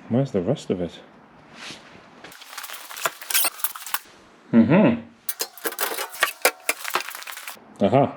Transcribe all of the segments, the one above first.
Where's the rest of it? Aha.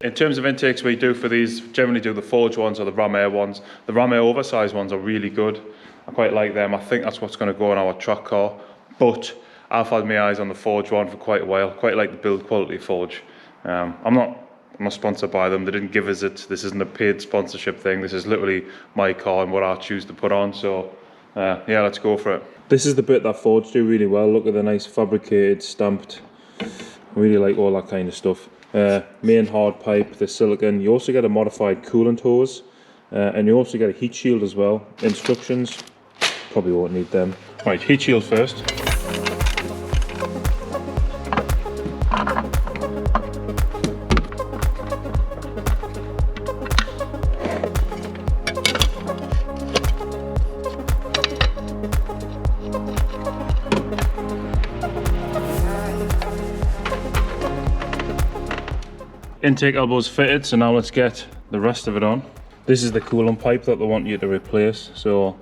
In terms of intakes we do for these, generally do the Forge ones or the Ram Air ones. The Ram Air oversized ones are really good. I quite like them. I think that's what's going to go in our truck car. But I've had my eyes on the Forge one for quite a while. Quite like the build quality Forge. I'm not sponsored by them. They didn't give us it. This isn't a paid sponsorship thing. This is literally my car and what I choose to put on. So yeah, let's go for it. This is the bit that Forge do really well. Look at the nice fabricated, stamped. I really like all that kind of stuff. Main hard pipe, the silicon. You also get a modified coolant hose, and you also get a heat shield as well. Instructions, probably won't need them. Right, heat shield first. Intake elbows fitted, so now let's get the rest of it on. This is the coolant pipe that they want you to replace, so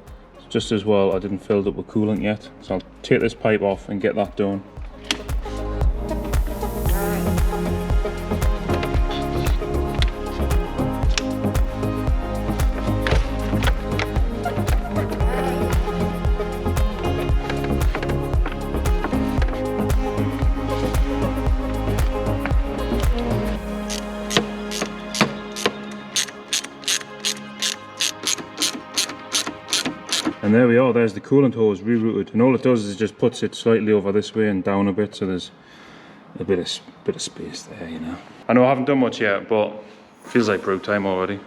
just as well I didn't fill it up with coolant yet. So I'll take this pipe off and get that done. And there we are, there's the coolant hose rerouted, and all it does is it just puts it slightly over this way and down a bit, so there's a bit of space there, you know. I know I haven't done much yet, but it feels like brew time already.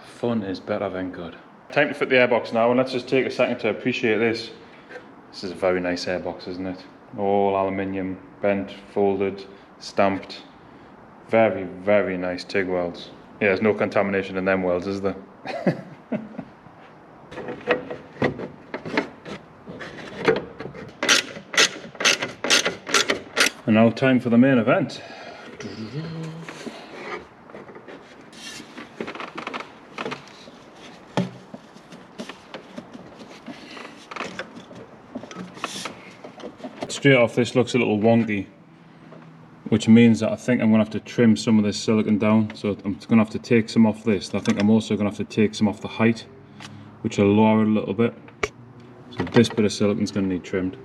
Fun is better than good. Time to fit the airbox now, and let's just take a second to appreciate this. This is a very nice airbox, isn't it? All aluminium, bent, folded, stamped. Very, very nice TIG welds. Yeah, there's no contamination in them welds, is there? And now time for the main event. Straight off, this looks a little wonky, which means that I think I'm going to have to trim some of this silicon down. So I'm going to have to take some off this. I think I'm also going to have to take some off the height, which will lower it a little bit. So this bit of silicon is going to need trimmed.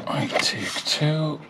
I take two.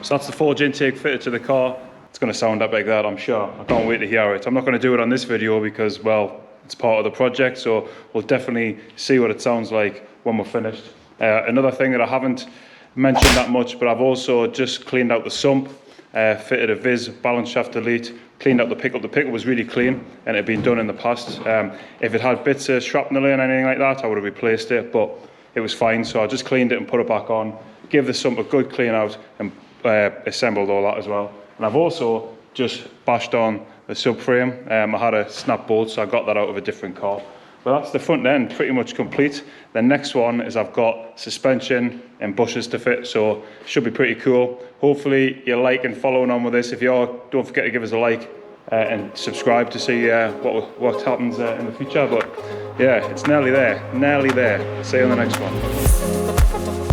So that's the Forge intake fitted to the car. It's going to sound up like that, I'm sure. I can't wait to hear it. I'm not going to do it on this video because, well, it's part of the project, so we'll definitely see what it sounds like when we're finished. Another thing that I haven't mentioned that much, but I've also just cleaned out the sump, fitted a Viz balance shaft delete, cleaned out the pickup. The pickup was really clean and it had been done in the past. If it had bits of shrapnel and anything like that, I would have replaced it, but it was fine. So I just cleaned it and put it back on, give the sump a good clean out, and assembled all that as well. And I've also just bashed on the subframe. I had a snap bolt, so I got that out of a different car. But that's the front end pretty much complete. The next one is I've got suspension and bushes to fit, so it should be pretty cool. Hopefully you're liking, following on with this. If you are, don't forget to give us a like and subscribe to see what happens in the future. But yeah, it's nearly there, nearly there. See you on the next one.